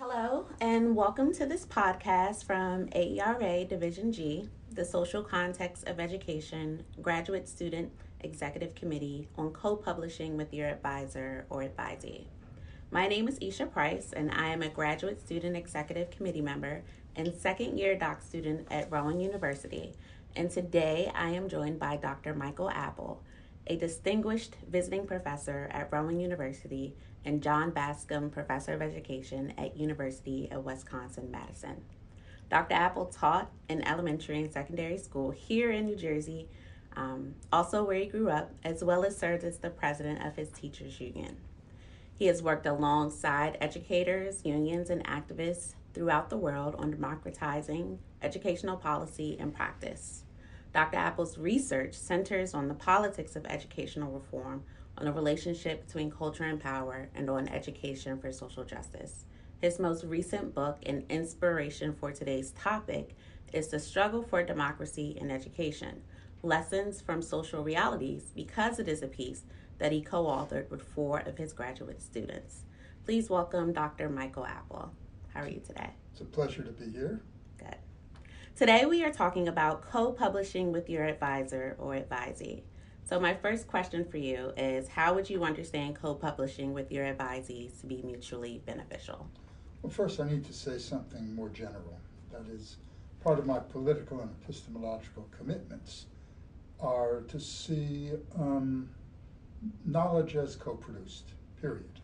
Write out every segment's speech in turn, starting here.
Hello, and welcome to this podcast from AERA Division G, the Social Context of Education Graduate Student Executive Committee on co publishing with your advisor or advisee. My name is Isha Price, and I am a graduate student executive committee member and second year doc student at Rowan University. And today I am joined by Dr. Michael Apple, a distinguished visiting professor at Rowan University and John Bascom Professor of Education at University of Wisconsin-Madison. Dr. Apple taught in elementary and secondary school here in New Jersey, also where he grew up, as well as served as the president of his teachers union. He has worked alongside educators, unions, and activists throughout the world on democratizing educational policy and practice. Dr. Apple's research centers on the politics of educational reform, on the relationship between culture and power, and on education for social justice. His most recent book and inspiration for today's topic is The Struggle for Democracy in Education, Lessons from Social Realities, because it is a piece that he co-authored with 4 of his graduate students. Please welcome Dr. Michael Apple. How are you today? It's a pleasure to be here. Good. Today we are talking about co-publishing with your advisor or advisee. So my first question for you is, how would you understand co-publishing with your advisees to be mutually beneficial? Well, first I need to say something more general. That is, part of my political and epistemological commitments are to see knowledge as co-produced, period.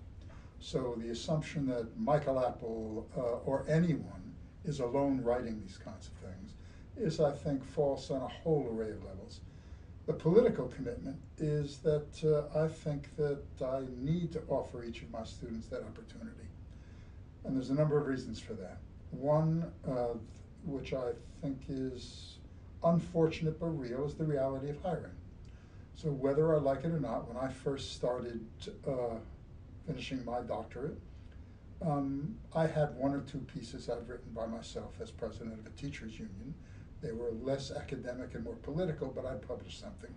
So the assumption that Michael Apple or anyone is alone writing these kinds of things is, I think, false on a whole array of levels. The political commitment is that I think that I need to offer each of my students that opportunity. And there's a number of reasons for that. One, which I think is unfortunate but real, is the reality of hiring. So whether I like it or not, when I first started finishing my doctorate, I had 1 or 2 pieces I'd written by myself as president of a teachers union. They were less academic and more political, but I'd published something.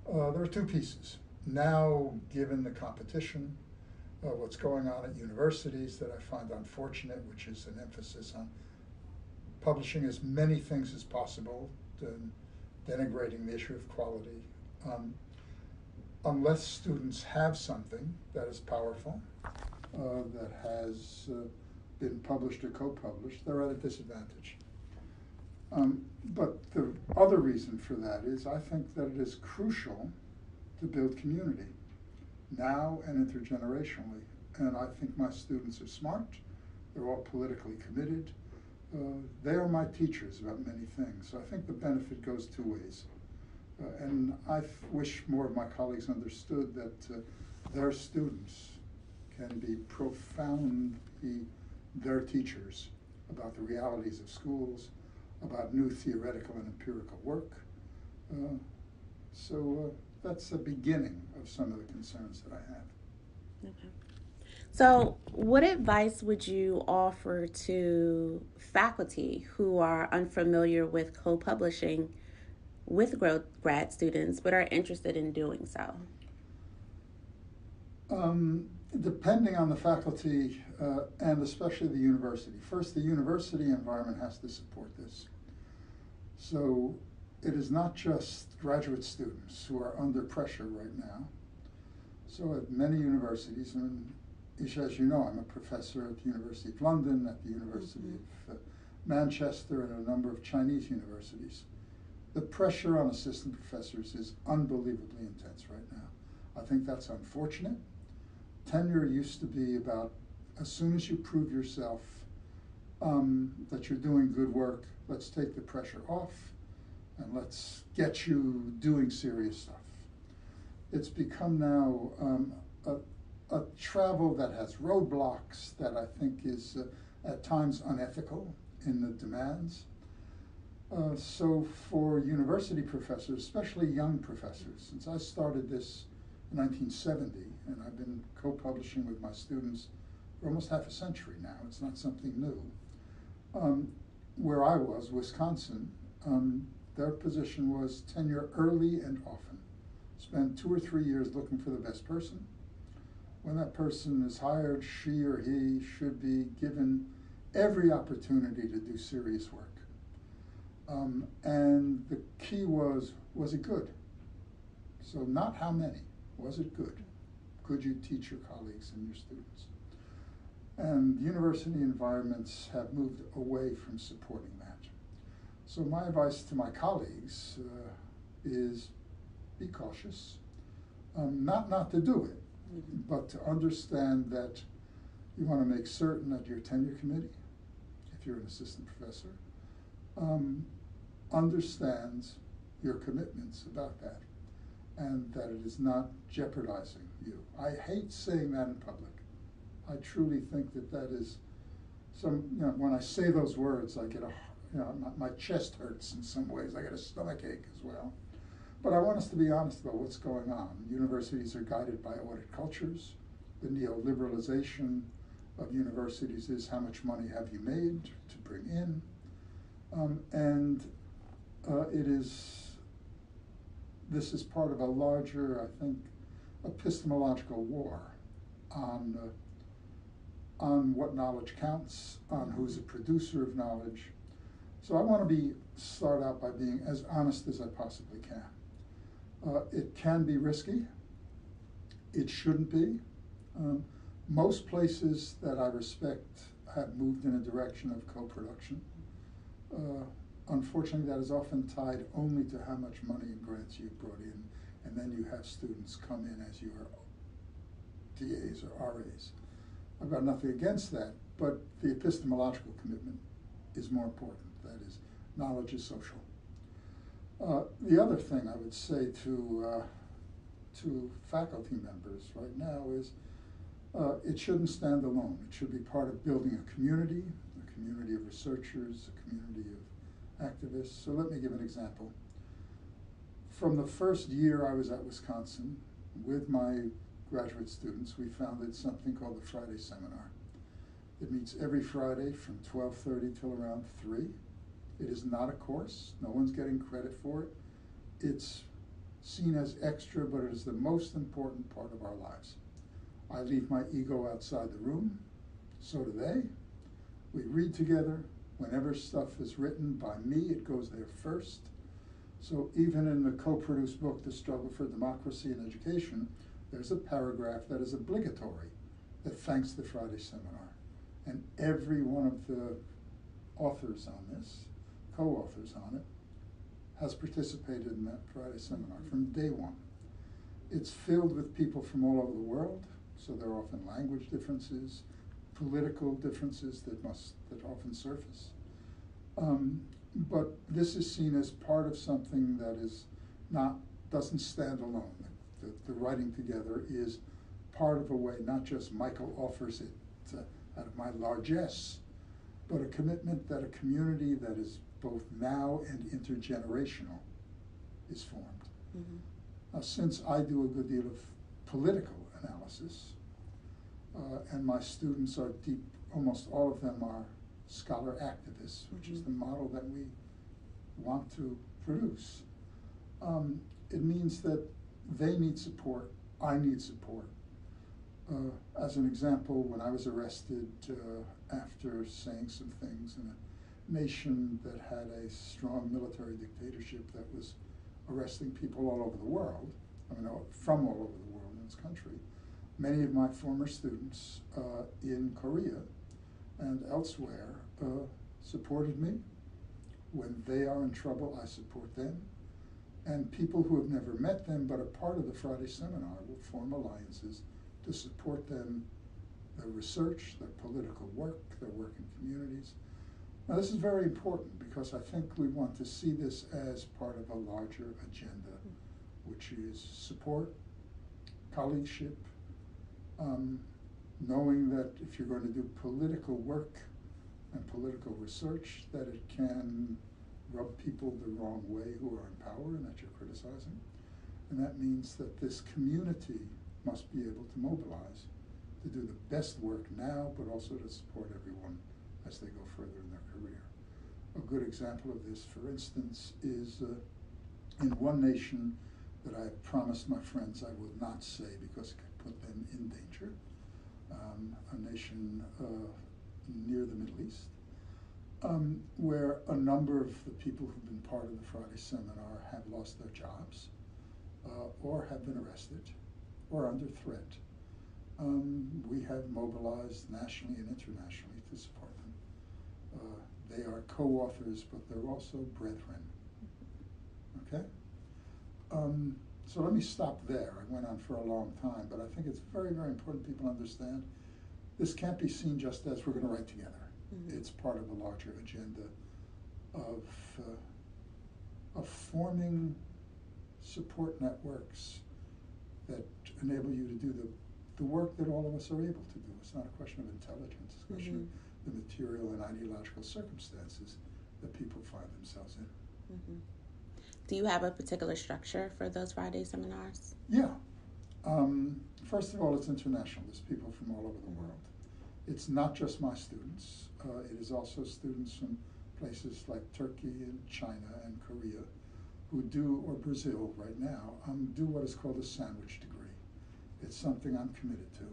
There were 2 pieces. Now, given the competition, what's going on at universities that I find unfortunate, which is an emphasis on publishing as many things as possible, denigrating the issue of quality. Unless students have something that is powerful, that has been published or co-published, they're at a disadvantage. But the other reason for that is I think that it is crucial to build community, now and intergenerationally. And I think my students are smart, they're all politically committed, they are my teachers about many things. So I think the benefit goes 2 ways. And I wish more of my colleagues understood that their students can be profoundly their teachers about the realities of schools, about new theoretical and empirical work. So that's the beginning of some of the concerns that I have. Okay. So what advice would you offer to faculty who are unfamiliar with co-publishing with grad students but are interested in doing so? Depending on the faculty and especially the university. First, the university environment has to support this. So it is not just graduate students who are under pressure right now. So at many universities, and Isha, as you know, I'm a professor at the University of London, at the University of Manchester, and a number of Chinese universities. The pressure on assistant professors is unbelievably intense right now. I think that's unfortunate. Tenure used to be about, as soon as you prove yourself that you're doing good work, let's take the pressure off and let's get you doing serious stuff. It's become now a travel that has roadblocks that I think is at times unethical in the demands. So for university professors, especially young professors, since I started this in 1970, and I've been co-publishing with my students for almost half a century now, it's not something new. Where I was, Wisconsin, their position was tenure early and often. Spend 2 or 3 years looking for the best person, when that person is hired, she or he should be given every opportunity to do serious work. And the key was it good? So not how many, was it good? Could you teach your colleagues and your students? And university environments have moved away from supporting that. So my advice to my colleagues is be cautious. Not to do it, but to understand that you want to make certain that your tenure committee, if you're an assistant professor, understands your commitments about that, and that it is not jeopardizing you. I hate saying that in public. I truly think that is when I say those words, I get my chest hurts in some ways. I get a stomachache as well. But I want us to be honest about what's going on. Universities are guided by audit cultures. The neoliberalization of universities is how much money have you made to bring in. This is part of a larger, I think, epistemological war on what knowledge counts, on who's a producer of knowledge. So I want to start out by being as honest as I possibly can. It can be risky. It shouldn't be. Most places that I respect have moved in a direction of co-production. Unfortunately, that is often tied only to how much money and grants you've brought in, and then you have students come in as your TAs or RAs. I've got nothing against that, but the epistemological commitment is more important. That is, knowledge is social. The other thing I would say to faculty members right now is it shouldn't stand alone. It should be part of building a community of researchers, a community of activists. So let me give an example. From the first year I was at Wisconsin, with my graduate students, we founded something called the Friday Seminar. It meets every Friday from 12:30 till around 3. It is not a course. No one's getting credit for it. It's seen as extra, but it is the most important part of our lives. I leave my ego outside the room. So do they. We read together. Whenever stuff is written by me, it goes there first. So even in the co-produced book, The Struggle for Democracy in Education, there's a paragraph that is obligatory that thanks the Friday Seminar. And every one of the authors on this, co-authors on it, has participated in that Friday Seminar from day one. It's filled with people from all over the world, so there are often language differences, political differences that often surface. But this is seen as part of something that doesn't stand alone. The writing together is part of a way, not just Michael offers it out of my largesse, but a commitment that a community that is both now and intergenerational is formed. Mm-hmm. Since I do a good deal of political analysis, and my students are almost all of them are scholar activists, which is the model that we want to produce. It means that they need support, I need support. As an example, when I was arrested after saying some things in a nation that had a strong military dictatorship that was arresting people all over the world, from all over the world in this country, many of my former students in Korea and elsewhere supported me. When they are in trouble, I support them. And people who have never met them but are part of the Friday Seminar will form alliances to support them, their research, their political work, their work in communities. Now this is very important because I think we want to see this as part of a larger agenda, which is support, colleagueship, knowing that if you're going to do political work and political research, that it can rub people the wrong way who are in power and that you're criticizing. And that means that this community must be able to mobilize to do the best work now, but also to support everyone as they go further in their career. A good example of this, for instance, is in one nation that I promised my friends I would not say because it could put them in danger. A nation near the Middle East, where a number of the people who've been part of the Friday seminar have lost their jobs, or have been arrested, or under threat. We have mobilized nationally and internationally to support them. They are co-authors, but they're also brethren. Okay? So let me stop there. I went on for a long time, but I think it's very, very important people understand this can't be seen just as we're going to write together. Mm-hmm. It's part of a larger agenda of forming support networks that enable you to do the work that all of us are able to do. It's not a question of intelligence, it's a question of the material and ideological circumstances that people find themselves in. Mm-hmm. Do you have a particular structure for those Friday seminars? Yeah. First of all, it's international. There's people from all over the world. It's not just my students. It is also students from places like Turkey and China and Korea who do, or Brazil right now, do what is called a sandwich degree. It's something I'm committed to.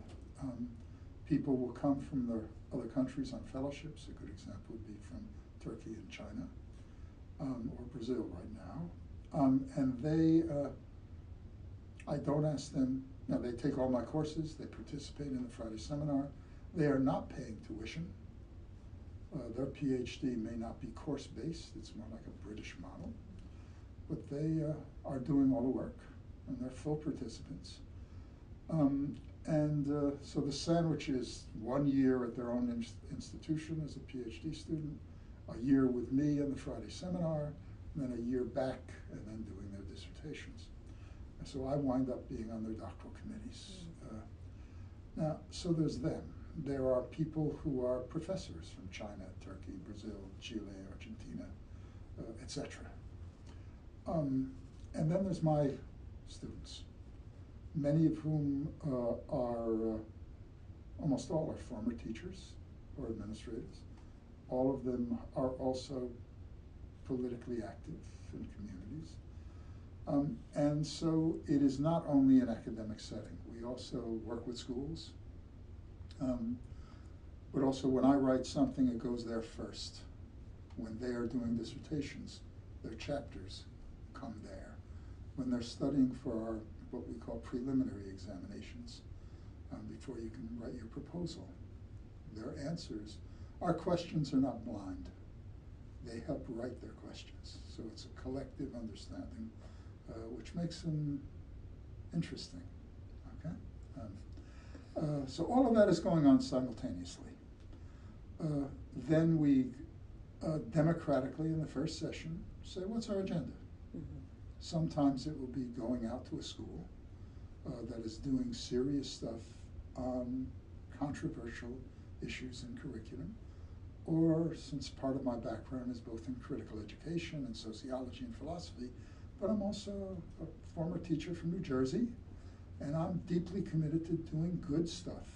People will come from the other countries on fellowships. A good example would be from Turkey and China, or Brazil right now. And they, I don't ask them, they take all my courses, they participate in the Friday seminar. They are not paying tuition. Their PhD may not be course-based, it's more like a British model, but they are doing all the work, and they're full participants. So the sandwich is 1 year at their own institution as a PhD student, a year with me in the Friday seminar, and then a year back, and then doing their dissertations. And so I wind up being on their doctoral committees. Now, so there's them. There are people who are professors from China, Turkey, Brazil, Chile, Argentina, etc. And then there's my students, many of whom are, almost all are former teachers or administrators. All of them are also politically active in communities. And so it is not only an academic setting. We also work with schools. But also when I write something, it goes there first. When they are doing dissertations, their chapters come there. When they're studying for our, what we call preliminary examinations, before you can write your proposal, their answers, our questions are not blind. They help write their questions. So it's a collective understanding, which makes them interesting, okay? So all of that is going on simultaneously. Then we democratically in the first session say, what's our agenda? Mm-hmm. Sometimes it will be going out to a school that is doing serious stuff on controversial issues in curriculum, or since part of my background is both in critical education and sociology and philosophy, but I'm also a former teacher from New Jersey, and I'm deeply committed to doing good stuff.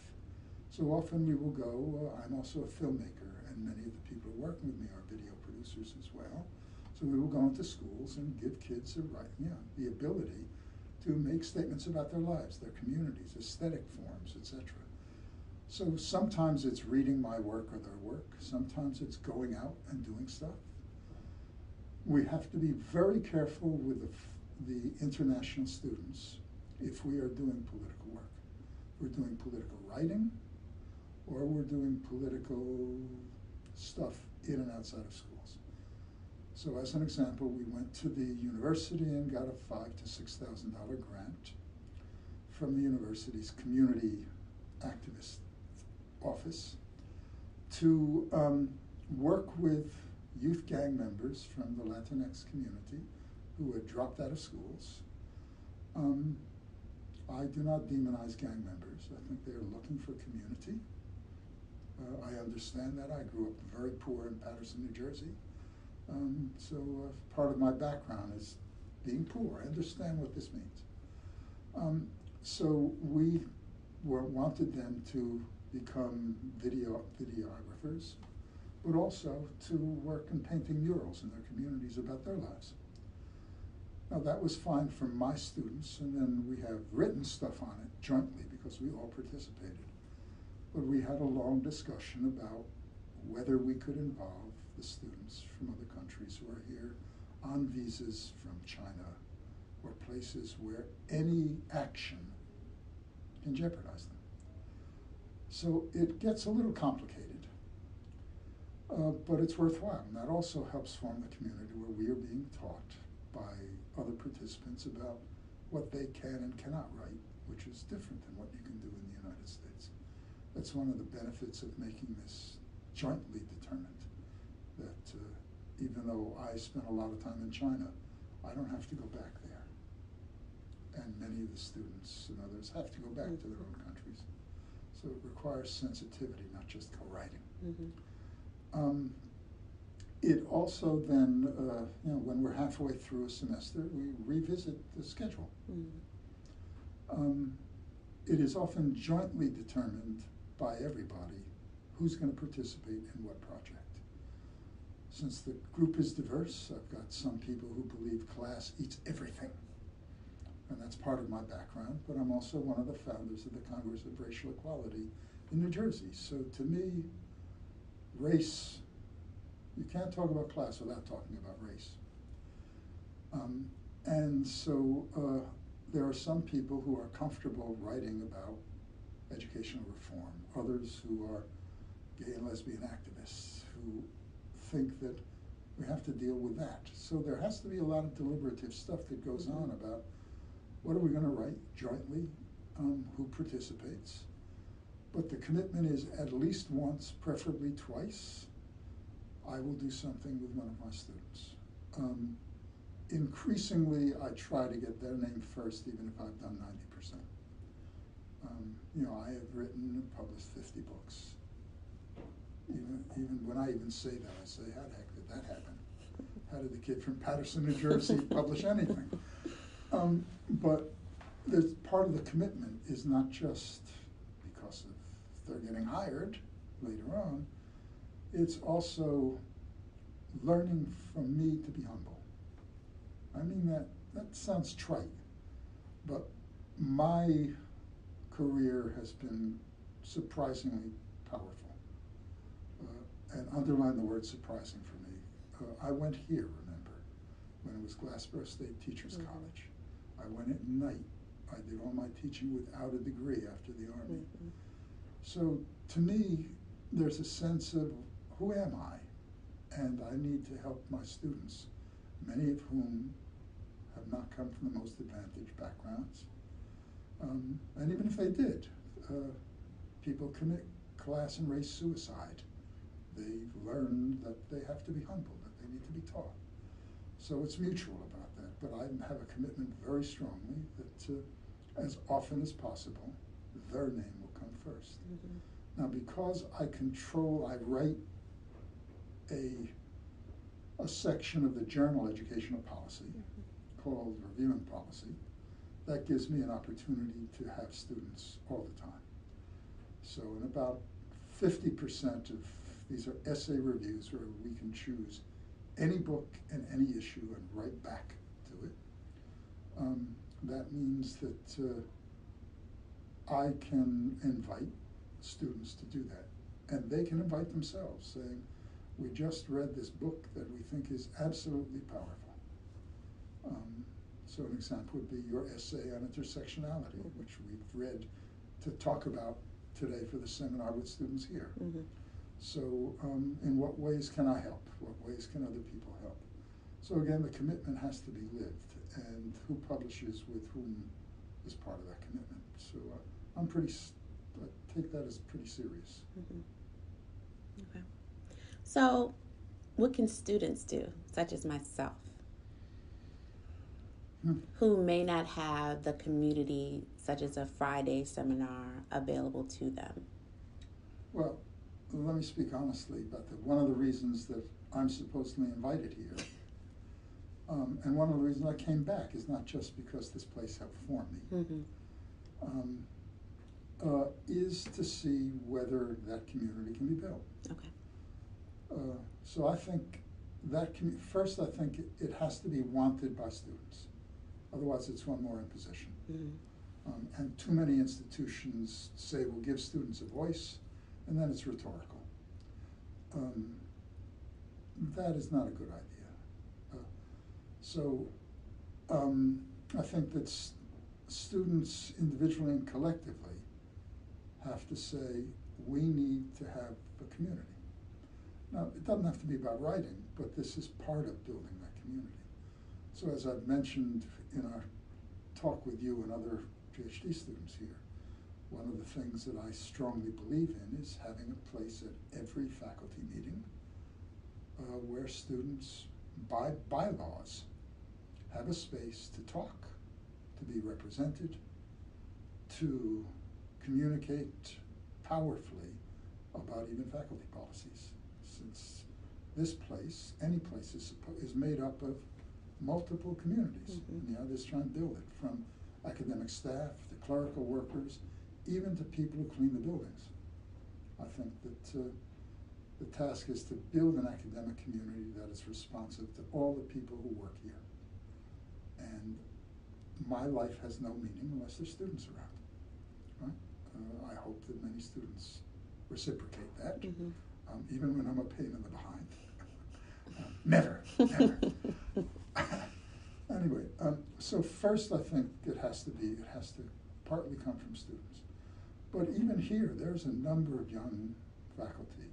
So often we will go, I'm also a filmmaker, and many of the people who work with me are video producers as well. So we will go into schools and give kids the ability to make statements about their lives, their communities, aesthetic forms, etc. So sometimes it's reading my work or their work. Sometimes it's going out and doing stuff. We have to be very careful with the international students if we are doing political work. We're doing political writing, or we're doing political stuff in and outside of schools. So as an example, we went to the university and got a $5,000 to $6,000 grant from the university's community activist office to work with youth gang members from the Latinx community who had dropped out of schools. I do not demonize gang members. I think they are looking for community. I understand that. I grew up very poor in Paterson, New Jersey. So part of my background is being poor. I understand what this means. So we wanted them to become videographers, but also to work in painting murals in their communities about their lives. Now that was fine for my students, and then we have written stuff on it jointly because we all participated. But we had a long discussion about whether we could involve the students from other countries who are here on visas from China or places where any action can jeopardize them. So it gets a little complicated, but it's worthwhile. And that also helps form the community where we are being taught by other participants about what they can and cannot write, which is different than what you can do in the United States. That's one of the benefits of making this jointly determined, that even though I spent a lot of time in China, I don't have to go back there. And many of the students and others have to go back to their own countries. So it requires sensitivity, not just co-writing. Mm-hmm. It also then, when we're halfway through a semester, we revisit the schedule. Mm-hmm. It is often jointly determined by everybody who's going to participate in what project. Since the group is diverse, I've got some people who believe class eats everything. And that's part of my background, but I'm also one of the founders of the Congress of Racial Equality in New Jersey. So to me, race, you can't talk about class without talking about race. And so there are some people who are comfortable writing about educational reform, others who are gay and lesbian activists who think that we have to deal with that. So there has to be a lot of deliberative stuff that goes on about what are we going to write jointly, who participates. But the commitment is at least once, preferably twice, I will do something with one of my students. Increasingly, I try to get their name first, even if I've done 90%. I have written and published 50 books. Even when I even say that, I say, how the heck did that happen? How did the kid from Paterson, New Jersey publish anything? But there's part of the commitment is not just because of they're getting hired later on, it's also learning from me to be humble. I mean, that sounds trite, but my career has been surprisingly powerful. And underline the word surprising for me. I went here, remember, when it was Glassboro State Teachers College. I went at night. I did all my teaching without a degree after the Army. So to me, there's a sense of who am I? And I need to help my students, many of whom have not come from the most advantaged backgrounds. And even if they did, people commit class and race suicide. They've learned that they have to be humble, that they need to be taught. So it's mutual about that, but I have a commitment very strongly that as often as possible, their name will come first. Now, because I write a section of the journal Educational Policy called Reviewing Policy, that gives me an opportunity to have students all the time. So in about 50% of these are essay reviews where we can choose any book and any issue and write back to it. That means that I can invite students to do that. And they can invite themselves, saying, we just read this book that we think is absolutely powerful. So an example would be your essay on intersectionality, which we've read to talk about today for the seminar with students here. So in what ways can I help? What ways can other people help? So again, the commitment has to be lived, and who publishes with whom is part of that commitment. So I take that as pretty serious. Okay. So what can students do, such as myself, who may not have the community, such as a Friday seminar, available to them? Well, let me speak honestly about that. One of the reasons that I'm supposedly invited here, and one of the reasons I came back is not just because this place helped form me, is to see whether that community can be built. Okay. So I think that first, I think it has to be wanted by students. Otherwise, it's one more imposition. And too many institutions say we'll give students a voice, and then it's rhetorical. That is not a good idea. So I think that students individually and collectively have to say, we need to have a community. Now, it doesn't have to be about writing, but this is part of building that community. So as I've mentioned in our talk with you and other PhD students here, one of the things that I strongly believe in is having a place at every faculty meeting where students, by bylaws, have a space to talk, to be represented, to communicate powerfully about even faculty policies. Since this place, any place, is made up of multiple communities. And the others try and build it, from academic staff to clerical workers, even to people who clean the buildings. I think that the task is to build an academic community that is responsive to all the people who work here. And my life has no meaning unless there's students around, right? I hope that many students reciprocate that, even when I'm a pain in the behind. Never. Anyway, so first I think it has to partly come from students. But even here, there's a number of young faculty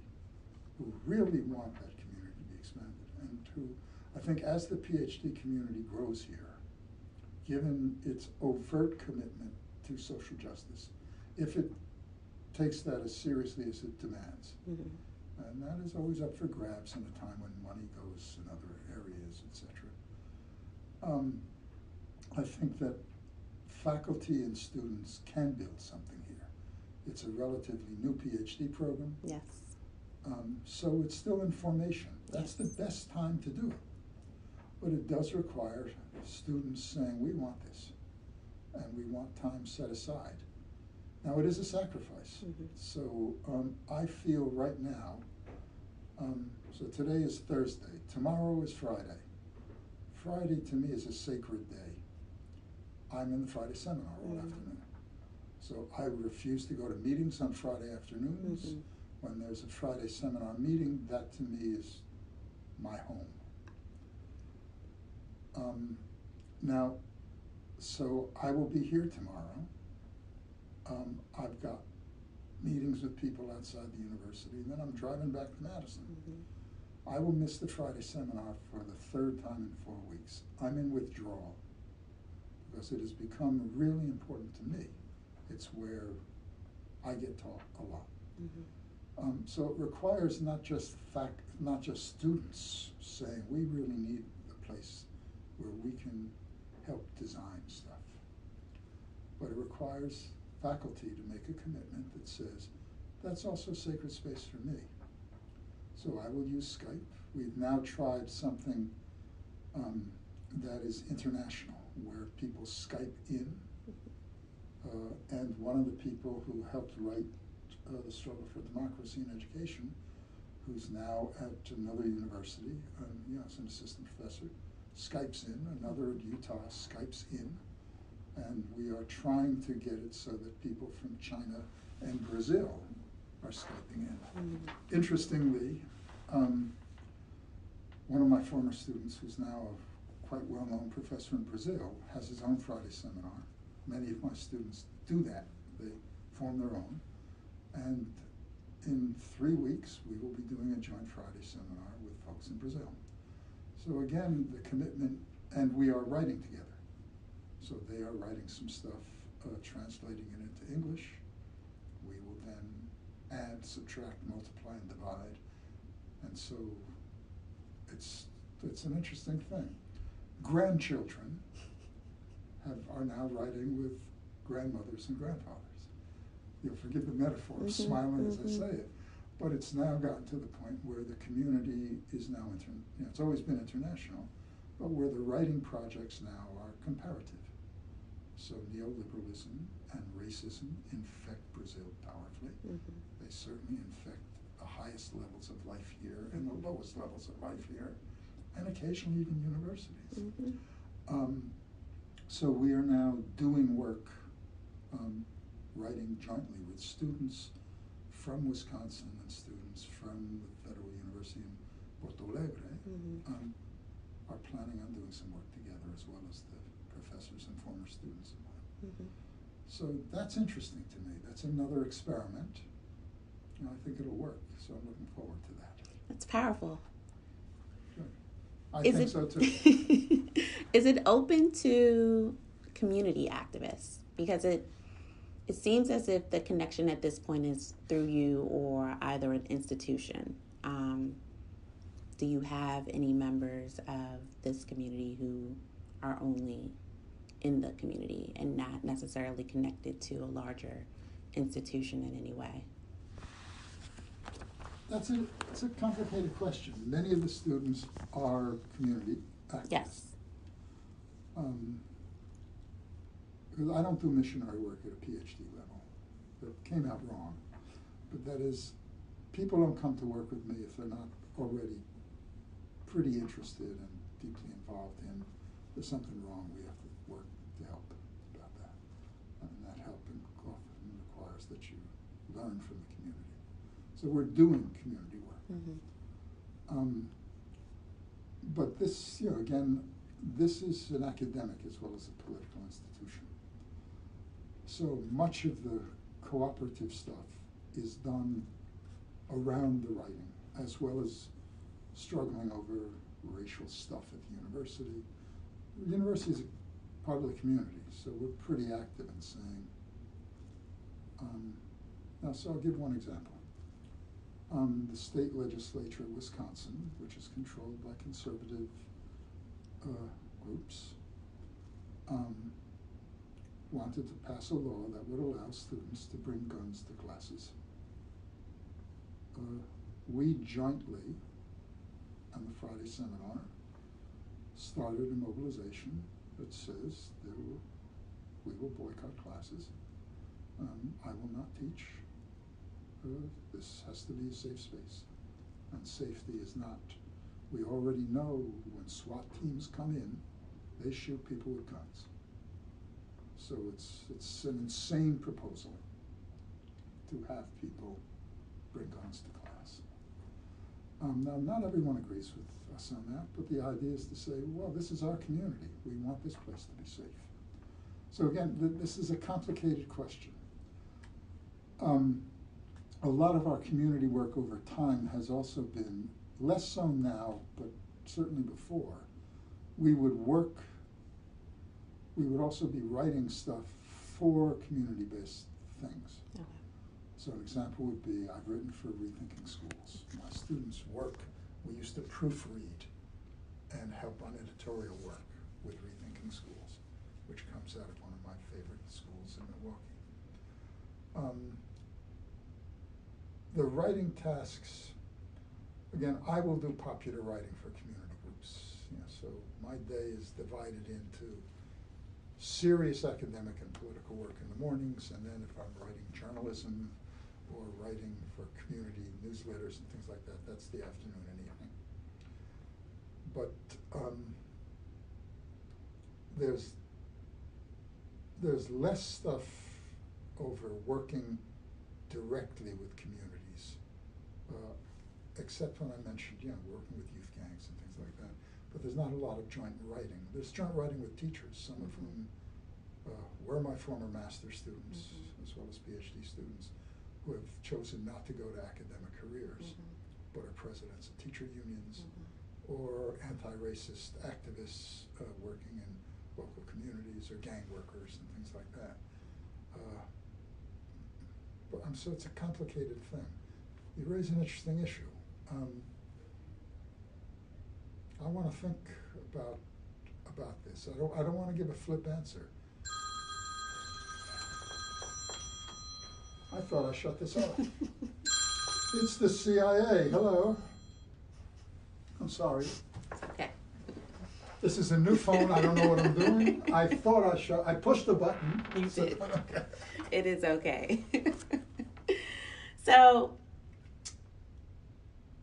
who really want that community to be expanded, and who, I think as the PhD community grows here, given its overt commitment to social justice, if it takes that as seriously as it demands, and that is always up for grabs in a time when money goes in other areas, etc. I think that faculty and students can build something here. It's a relatively new PhD program. Yes. So it's still in formation. That's yes. the best time to do it. But it does require students saying, we want this, and we want time set aside. Now, it is a sacrifice. So I feel right now, so today is Thursday, tomorrow is Friday. Friday to me is a sacred day. I'm in the Friday seminar all afternoon. So I refuse to go to meetings on Friday afternoons. When there's a Friday seminar meeting, that to me is my home. Now, so I will be here tomorrow. I've got meetings with people outside the university, and then I'm driving back to Madison. I will miss the Friday seminar for the third time in 4 weeks. I'm in withdrawal because it has become really important to me. It's where I get taught a lot. So it requires not just students saying, we really need a place where we can help design stuff, but it requires faculty to make a commitment that says, that's also sacred space for me. So I will use Skype. We've now tried something that is international, where people Skype in, and one of the people who helped write The Struggle for Democracy in Education, who's now at another university, as an assistant professor, Skypes in. Another at Utah Skypes in. And we are trying to get it so that people from China and Brazil are Skyping in. Interestingly, one of my former students, who's now a quite well-known professor in Brazil, has his own Friday seminar. Many of my students do that. They form their own. And in 3 weeks, we will be doing a joint Friday seminar with folks in Brazil. So again, the commitment, and we are writing together. So they are writing some stuff, translating it into English. We will then add, subtract, multiply, and divide. And so it's an interesting thing. Grandchildren are now writing with grandmothers and grandfathers. You'll forgive the metaphor, I'm smiling as I say it, but it's now gotten to the point where the community is now, it's always been international, but where the writing projects now are comparative. So neoliberalism and racism infect Brazil powerfully. They certainly infect the highest levels of life here and the lowest levels of life here, and occasionally even universities. So we are now doing work writing jointly with students from Wisconsin and students from the Federal University in Porto Alegre, are planning on doing some work together, as well as the professors and former students of mine. So that's interesting to me. That's another experiment. And I think it'll work, so I'm looking forward to that. That's powerful. Good. I think so too. Is it open to community activists? Because it seems as if the connection at this point is through you or either an institution. Do you have any members of this community who are only in the community and not necessarily connected to a larger institution in any way? It's a complicated question. Many of the students are community activists. Yes. Because I don't do missionary work at a PhD level. That came out wrong. But that is, people don't come to work with me if they're not already pretty interested and deeply involved in. There's something wrong. We have to work to help about that. And that help often requires that you learn from the community. So we're doing community work. But this, again, this is an academic as well as a political institution. So much of the cooperative stuff is done around the writing, as well as struggling over racial stuff at the university. The university is a part of the community, so we're pretty active in saying, so I'll give one example. The state legislature of Wisconsin, which is controlled by conservative groups, wanted to pass a law that would allow students to bring guns to classes. We jointly, on the Friday seminar, started a mobilization that says we will boycott classes. I will not teach. This has to be a safe space. And safety is not. We already know when SWAT teams come in, they shoot people with guns. So it's an insane proposal to have people bring guns to class. Now, not everyone agrees with us on that, but the idea is to say, well, this is our community. We want this place to be safe. So again, this is a complicated question. A lot of our community work over time has also been, less so now, but certainly before, we would also be writing stuff for community-based things. Okay. So an example would be, I've written for Rethinking Schools. My students' work, we used to proofread and help on editorial work with Rethinking Schools, which comes out of one of my favorite schools in Milwaukee. The writing tasks, again, I will do popular writing for community groups. So my day is divided into serious academic and political work in the mornings, and then if I'm writing journalism or writing for community newsletters and things like that, that's the afternoon and evening. But there's less stuff over working directly with communities, except when I mentioned, working with youth gangs and things like that. But there's not a lot of joint writing. There's joint writing with teachers, some of whom were my former master's students, as well as PhD students, who have chosen not to go to academic careers, but are presidents of teacher unions, or anti-racist activists working in local communities, or gang workers and things like that. So it's a complicated thing. You raise an interesting issue. I want to think about this. I don't want to give a flip answer. I thought I shut this off. It's the CIA. Hello. I'm sorry. Okay. This is a new phone. I don't know what I'm doing. I thought I pushed the button. You did. Okay. It is okay. So,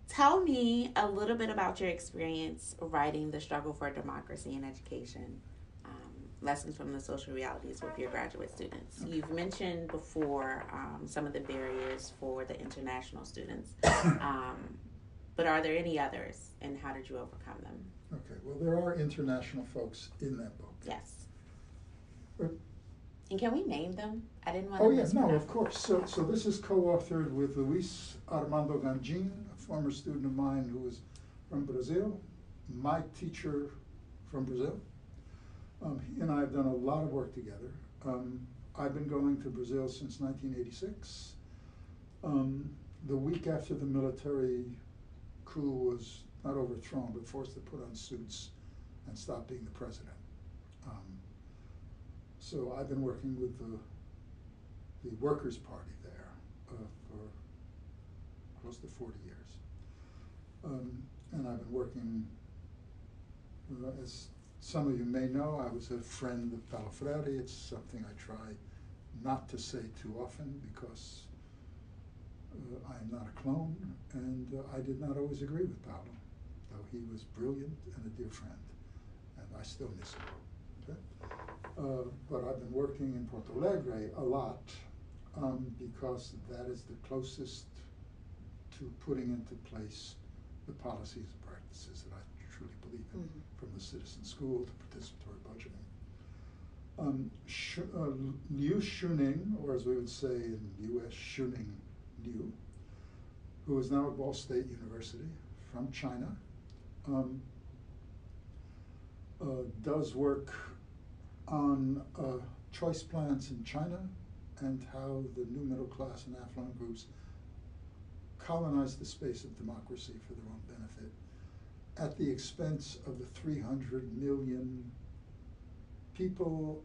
tell me a little bit about your experience writing The Struggle for Democracy in Education. lessons from the social realities with your graduate students. You've mentioned before some of the barriers for the international students, but are there any others, and how did you overcome them? Okay, well, there are international folks in that book. Yes. Uh, And can we name them? I didn't want Oh, to yeah, no, mispronounce. of course. So this is co-authored with Luis Armando Ganjin, a former student of mine who is from Brazil, my teacher from Brazil. He and I have done a lot of work together. I've been going to Brazil since 1986. The week after the military coup was not overthrown, but forced to put on suits and stop being the president. So I've been working with the Workers' Party there for close to 40 years. And I've been working, as some of you may know, I was a friend of Paulo Freire. It's something I try not to say too often because I am not a clone, and I did not always agree with Paulo, though he was brilliant and a dear friend, and I still miss him. Okay? But I've been working in Porto Alegre a lot because that is the closest to putting into place the policies and practices that I truly believe in, from the citizen school to participatory budgeting. Liu Shuning, or as we would say in the U.S., Shuning Liu, who is now at Ball State University from China, does work on choice plans in China and how the new middle class and affluent groups colonize the space of democracy for their own benefit at the expense of the 300 million people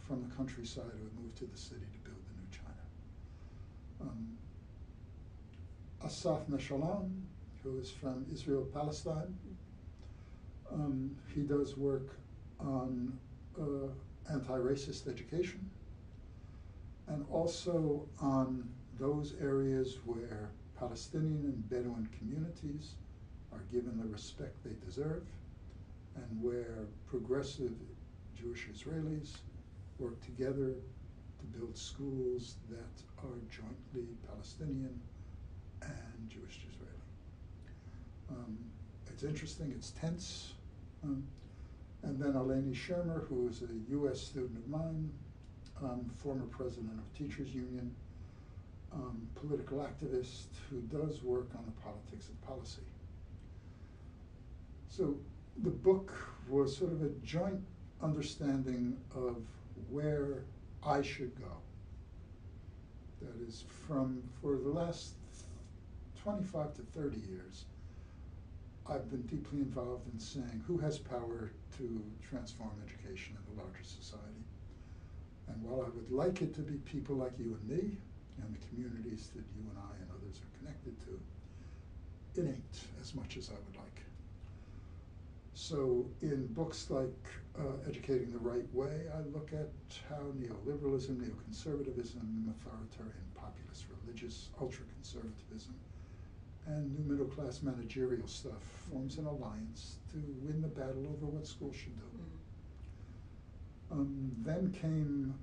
from the countryside who have moved to the city to build the new China. Asaf Meshalom, who is from Israel, Palestine, he does work on anti-racist education and also on those areas where Palestinian and Bedouin communities are given the respect they deserve, and where progressive Jewish Israelis work together to build schools that are jointly Palestinian and Jewish Israeli. It's interesting, it's tense. And then Eleni Shermer, who is a US student of mine, former president of Teachers Union, political activist who does work on the politics of policy. So the book was sort of a joint understanding of where I should go. That is, for the last 25 to 30 years, I've been deeply involved in saying who has power to transform education in the larger society. And while I would like it to be people like you and me, and the communities that you and I and others are connected to, it ain't as much as I would like. So in books like Educating the Right Way, I look at how neoliberalism, neoconservatism, authoritarian populist religious ultra-conservatism, and new middle-class managerial stuff forms an alliance to win the battle over what schools should do. Then came,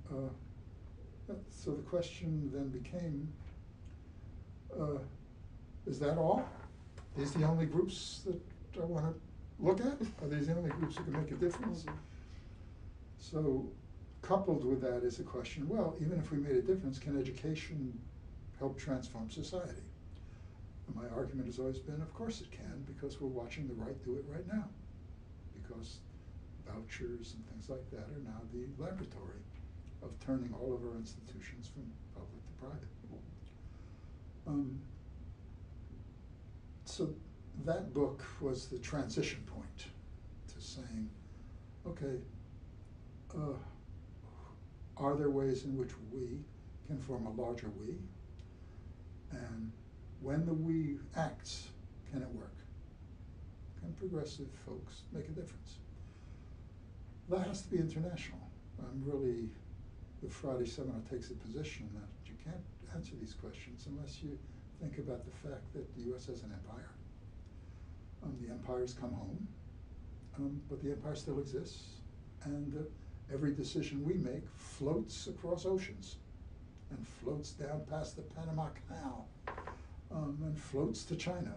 so the question then became, is that all? Are these the only groups that I want to look at? Are these the only groups that can make a difference? So coupled with that is the question, well, even if we made a difference, can education help transform society? And my argument has always been, of course it can, because we're watching the right do it right now. Because vouchers and things like that are now the laboratory of turning all of our institutions from public to private. So that book was the transition point to saying, okay, are there ways in which we can form a larger we? And when the we acts, can it work? Can progressive folks make a difference? That has to be international. The Friday seminar takes a position that you can't answer these questions unless you think about the fact that the U.S. has an empire. The empire's come home, but the empire still exists, and Every decision we make floats across oceans and floats down past the Panama Canal and floats to China.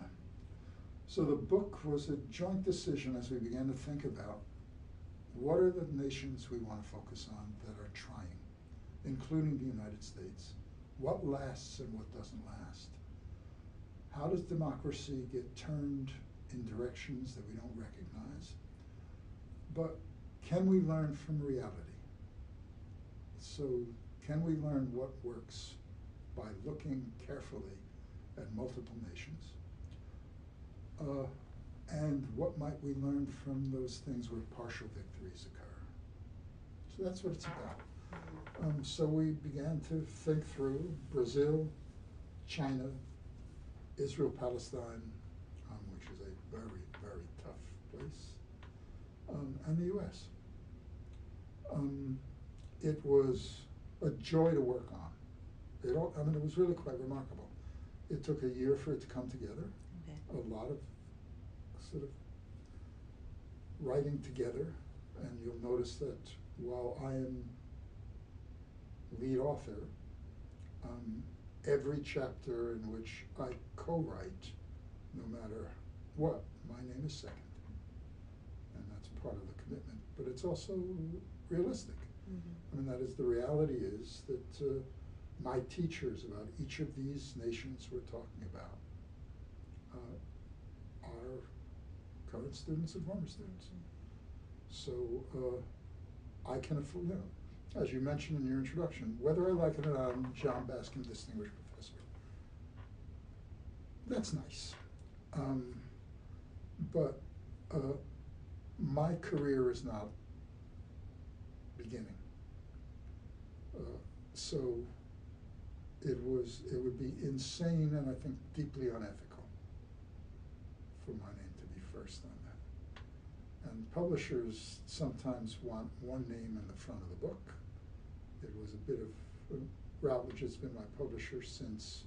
So the book was a joint decision as we began to think about what are the nations we want to focus on that are trying, including the United States. What lasts and what doesn't last? How does democracy get turned in directions that we don't recognize? But can we learn from reality? So can we learn what works by looking carefully at multiple nations? And what might we learn from those things where partial victories occur? So that's what it's about. So we began to think through Brazil, China, Israel, Palestine, which is a very, very tough place, and the US. It was a joy to work on. It was really quite remarkable. It took a year for it to come together. Okay. A lot of sort of writing together, and you'll notice that while I am lead author, every chapter in which I co-write, no matter what, my name is second. And that's part of the commitment. But it's also realistic. I mean, that is, the reality is that my teachers about each of these nations we're talking about are current students and former students. So I can afford, as you mentioned in your introduction, whether I like it or not, I'm John Baskin Distinguished Professor. That's nice. But my career is not beginning. So it would be insane and I think deeply unethical for my name to be first on that. And publishers sometimes want one name in the front of the book. It was a bit of, Routledge has been my publisher since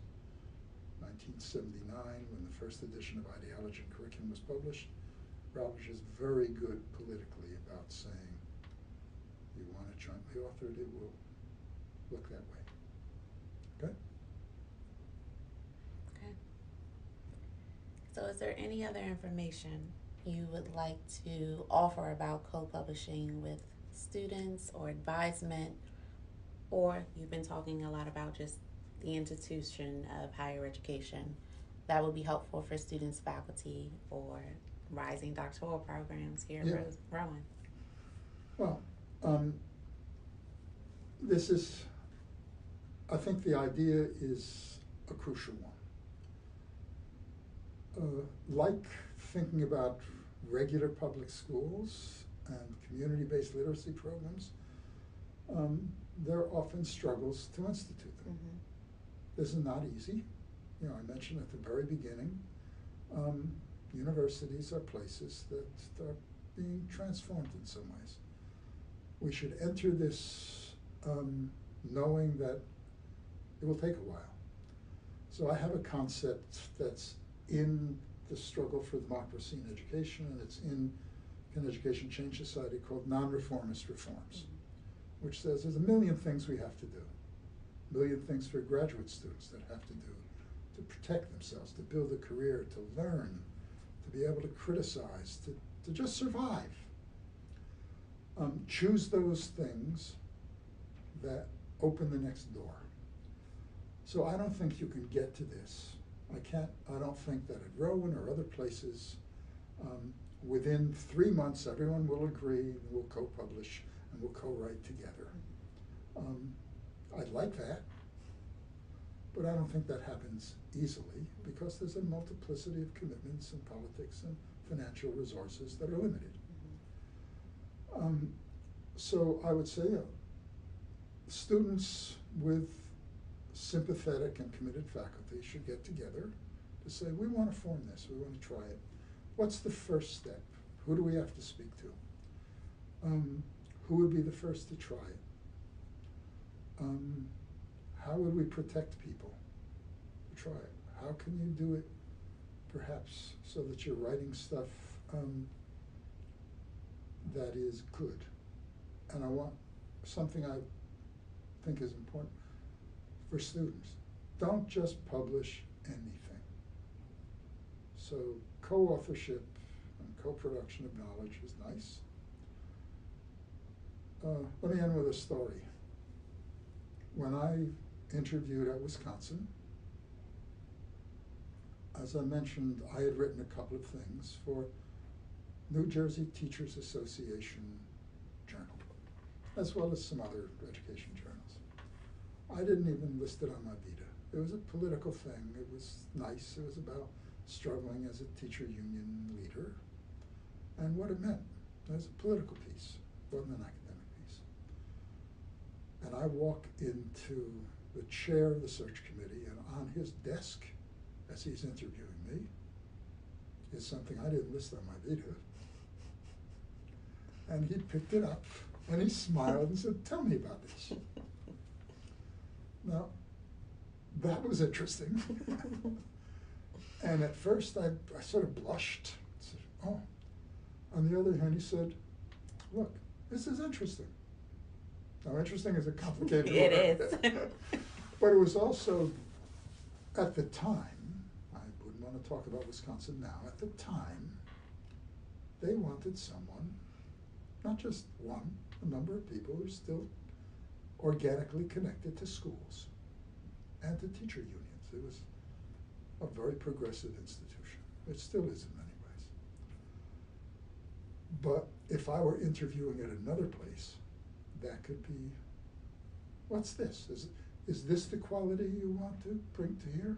1979 when the first edition of Ideology and Curriculum was published. Routledge is very good politically about saying, you want it jointly authored, it will look that way. Okay? Okay. So is there any other information you would like to offer about co-publishing with students or advisement, or you've been talking a lot about just the institution of higher education that would be helpful for students, faculty, or rising doctoral programs here at Rowan? Well, this is, I think the idea is a crucial one. Like thinking about regular public schools and community-based literacy programs, there are often struggles to institute them. This is not easy. I mentioned at the very beginning, universities are places that are being transformed in some ways. We should enter this knowing that it will take a while. So I have a concept that's in the struggle for democracy in education, and it's in Can Education Change Society, called non-reformist reforms, which says there's a million things we have to do, a million things for graduate students that have to do to protect themselves, to build a career, to learn, to be able to criticize, to just survive. Choose those things that open the next door. So I don't think you can get to this. I don't think that at Rowan or other places, within 3 months, everyone will agree and we'll co-publish and we'll co-write together. I'd like that, but I don't think that happens easily because there's a multiplicity of commitments and politics and financial resources that are limited. So I would say students with sympathetic and committed faculty should get together to say, we want to form this, we want to try it. What's the first step? Who do we have to speak to? Who would be the first to try it? How would we protect people to try it? How can you do it perhaps so that you're writing stuff that is good and I want something I think is important for students. Don't just publish anything. So co-authorship and co-production of knowledge is nice. Let me end with a story. When I interviewed at Wisconsin, as I mentioned, I had written a couple of things for New Jersey Teachers Association Journal, as well as some other education journals. I didn't even list it on my vita. It was a political thing. It was nice. It was about struggling as a teacher union leader and what it meant. It was a political piece. It wasn't an academic piece. And I walk into the chair of the search committee, and on his desk, as he's interviewing me, is something I didn't list on my vita. And he picked it up, and he smiled and said, "Tell me about this." Now, that was interesting. And at first, I sort of blushed. I said, "Oh." On the other hand, he said, "Look, this is interesting." Now, interesting is a complicated word. It is. But it was also, at the time, I wouldn't want to talk about Wisconsin now, at the time, they wanted someone, not just one, a number of people who are still organically connected to schools and to teacher unions. It was a very progressive institution. It still is in many ways. But if I were interviewing at another place, that could be, what's this? Is this the quality you want to bring to here?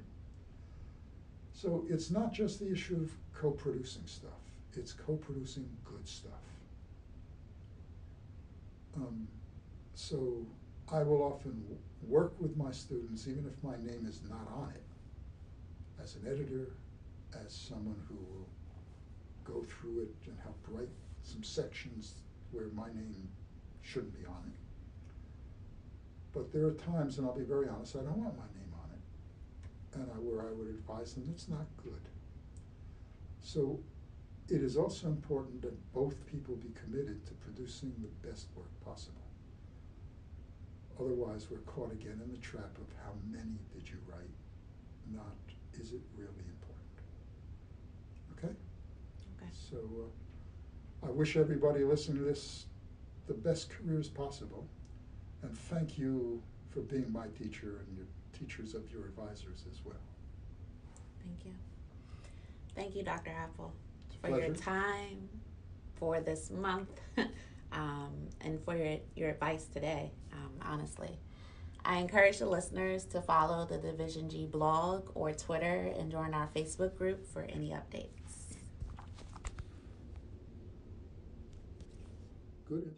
So it's not just the issue of co-producing stuff. It's co-producing good stuff. So I will often work with my students, even if my name is not on it, as an editor, as someone who will go through it and help write some sections where my name shouldn't be on it. But there are times, and I'll be very honest, I don't want my name on it, and where I would advise them it's not good. So it is also important that both people be committed to producing the best work possible. Otherwise, we're caught again in the trap of how many did you write, not is it really important. Okay? Okay. So I wish everybody listening to this the best careers possible, and thank you for being my teacher and your teachers of your advisors as well. Thank you. Thank you, Dr. Apple, for Pleasure. your time, for this month, and for your advice today, honestly. I encourage the listeners to follow the Division G blog or Twitter and join our Facebook group for any updates. Good.